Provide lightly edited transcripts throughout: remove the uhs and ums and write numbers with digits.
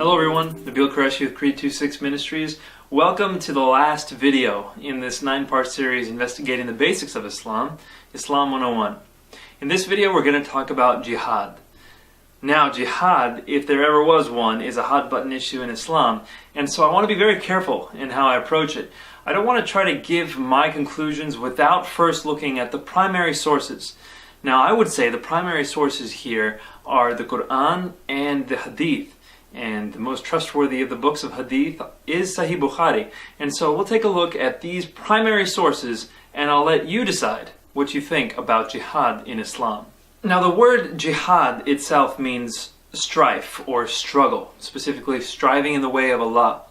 Hello everyone, Nabeel Qureshi with Creed 26 Ministries. Welcome to the last video in this 9-part series investigating the basics of Islam, Islam 101. In this video we're going to talk about jihad. Now jihad, if there ever was one, is a hot button issue in Islam, and so I want to be very careful in how I approach it. I don't want to try to give my conclusions without first looking at the primary sources. Now I would say the primary sources here are the Quran and the hadith. And the most trustworthy of the books of hadith is Sahih Bukhari. And so we'll take a look at these primary sources and I'll let you decide what you think about jihad in Islam. Now the word jihad itself means strife or struggle, specifically striving in the way of Allah.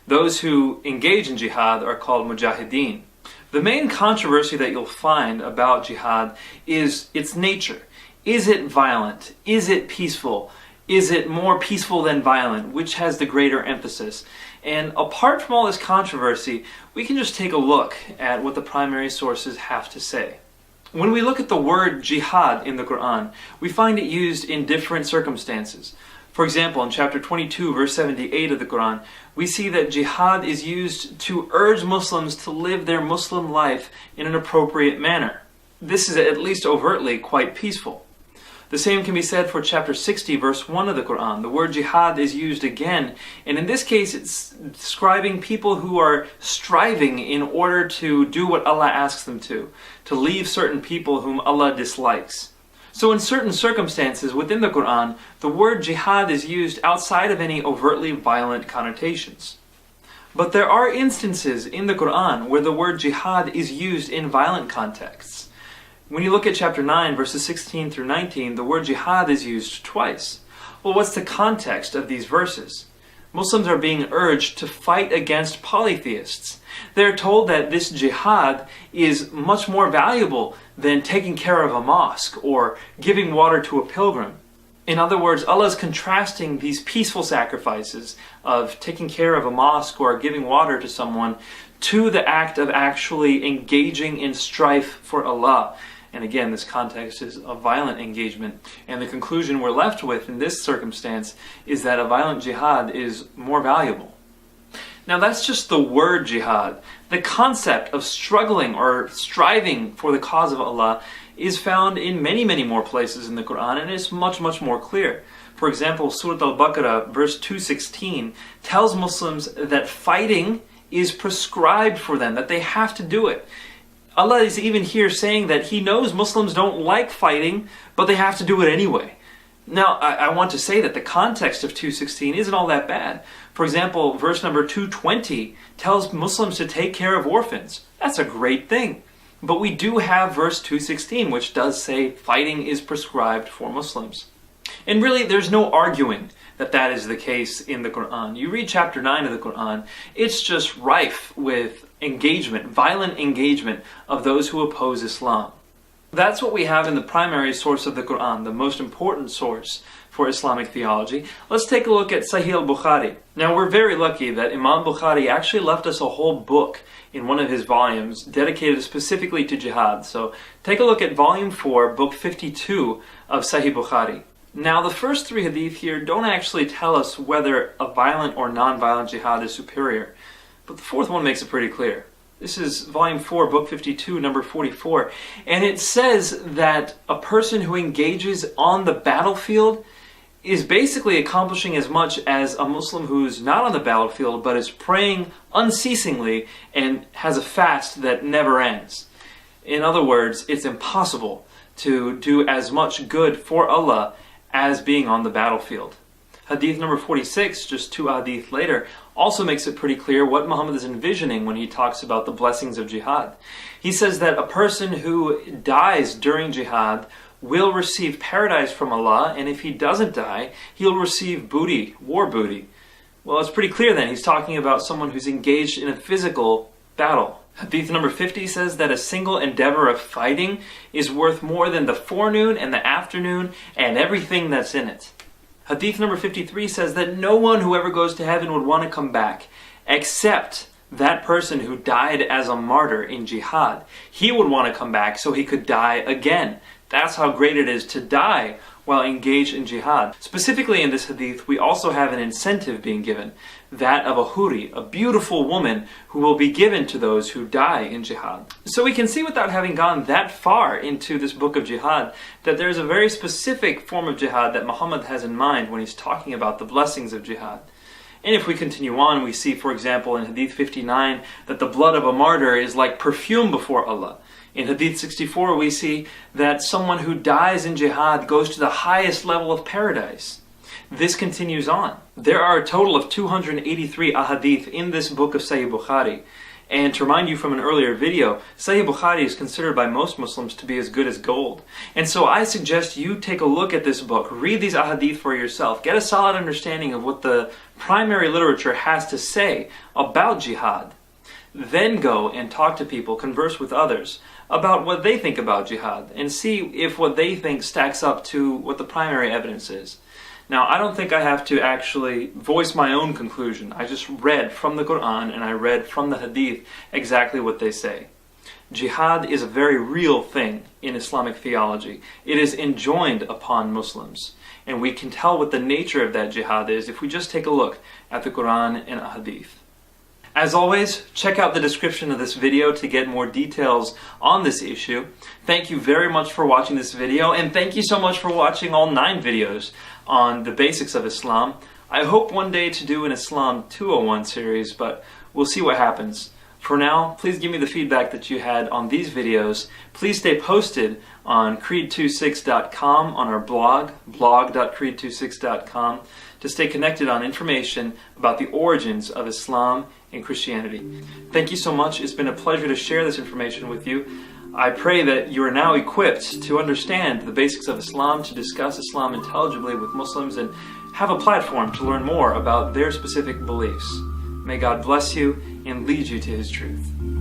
Those who engage in jihad are called mujahideen. The main controversy that you'll find about jihad is its nature. Is it violent? Is it peaceful? Is it more peaceful than violent? Which has the greater emphasis? And apart from all this controversy, we can just take a look at what the primary sources have to say. When we look at the word jihad in the Quran, we find it used in different circumstances. For example, in chapter 22, verse 78 of the Quran, we see that jihad is used to urge Muslims to live their Muslim life in an appropriate manner. This is at least overtly quite peaceful. The same can be said for chapter 60, verse 1 of the Quran. The word jihad is used again, and in this case it's describing people who are striving in order to do what Allah asks them to leave certain people whom Allah dislikes. So in certain circumstances within the Quran, the word jihad is used outside of any overtly violent connotations. But there are instances in the Quran where the word jihad is used in violent contexts. When you look at chapter 9, verses 16 through 19, the word jihad is used twice. Well, what's the context of these verses? Muslims are being urged to fight against polytheists. They're told that this jihad is much more valuable than taking care of a mosque or giving water to a pilgrim. In other words, Allah is contrasting these peaceful sacrifices of taking care of a mosque or giving water to someone to the act of actually engaging in strife for Allah. And again, this context is a violent engagement. And the conclusion we're left with in this circumstance is that a violent jihad is more valuable. Now that's just the word jihad. The concept of struggling or striving for the cause of Allah is found in many, many more places in the Quran, and it's much, much more clear. For example, Surah Al-Baqarah, verse 216, tells Muslims that fighting is prescribed for them, that they have to do it. Allah is even here saying that He knows Muslims don't like fighting, but they have to do it anyway. Now, I want to say that the context of 216 isn't all that bad. For example, verse number 220 tells Muslims to take care of orphans. That's a great thing. But we do have verse 216, which does say fighting is prescribed for Muslims. And really, there's no arguing that that is the case in the Quran. You read chapter 9 of the Quran, it's just rife with engagement, violent engagement of those who oppose Islam. That's what we have in the primary source of the Quran, the most important source for Islamic theology. Let's take a look at Sahih al-Bukhari. Now we're very lucky that Imam Bukhari actually left us a whole book in one of his volumes dedicated specifically to jihad. So take a look at volume 4, book 52 of Sahih Bukhari. Now the first 3 hadith here don't actually tell us whether a violent or non-violent jihad is superior, but the 4th one makes it pretty clear. This is volume 4, book 52, number 44, and it says that a person who engages on the battlefield is basically accomplishing as much as a Muslim who's not on the battlefield but is praying unceasingly and has a fast that never ends. In other words, it's impossible to do as much good for Allah as being on the battlefield. Hadith number 46, just 2 hadith later, also makes it pretty clear what Muhammad is envisioning when he talks about the blessings of jihad. He says that a person who dies during jihad will receive paradise from Allah, and if he doesn't die, he'll receive booty, war booty. Well, it's pretty clear then. He's talking about someone who's engaged in a physical battle. Hadith number 50 says that a single endeavor of fighting is worth more than the forenoon and the afternoon and everything that's in it. Hadith number 53 says that no one who ever goes to heaven would want to come back except that person who died as a martyr in jihad. He would want to come back so he could die again That's how great it is to die while engaged in jihad. Specifically in this hadith, we also have an incentive being given, that of a huri, a beautiful woman who will be given to those who die in jihad. So we can see, without having gone that far into this book of jihad, that there's a very specific form of jihad that Muhammad has in mind when he's talking about the blessings of jihad. And if we continue on, we see, for example, in Hadith 59, that the blood of a martyr is like perfume before Allah. In Hadith 64, we see that someone who dies in jihad goes to the highest level of paradise. This continues on. There are a total of 283 ahadith in this book of Sahih Bukhari. And to remind you from an earlier video, Sahih Bukhari is considered by most Muslims to be as good as gold. And so I suggest you take a look at this book, read these ahadith for yourself, get a solid understanding of what the primary literature has to say about jihad. Then go and talk to people, converse with others about what they think about jihad, and see if what they think stacks up to what the primary evidence is. Now, I don't think I have to actually voice my own conclusion. I just read from the Quran and I read from the hadith exactly what they say. Jihad is a very real thing in Islamic theology. It is enjoined upon Muslims. And we can tell what the nature of that jihad is if we just take a look at the Quran and hadith. As always, check out the description of this video to get more details on this issue. Thank you very much for watching this video, and thank you so much for watching all 9 videos on the basics of Islam. I hope one day to do an Islam 201 series, but we'll see what happens. For now, please give me the feedback that you had on these videos. Please stay posted on creed26.com, on our blog, blog.creed26.com, to stay connected on information about the origins of Islam and Christianity. Thank you so much. It's been a pleasure to share this information with you. I pray that you are now equipped to understand the basics of Islam, to discuss Islam intelligibly with Muslims, and have a platform to learn more about their specific beliefs. May God bless you and lead you to His truth.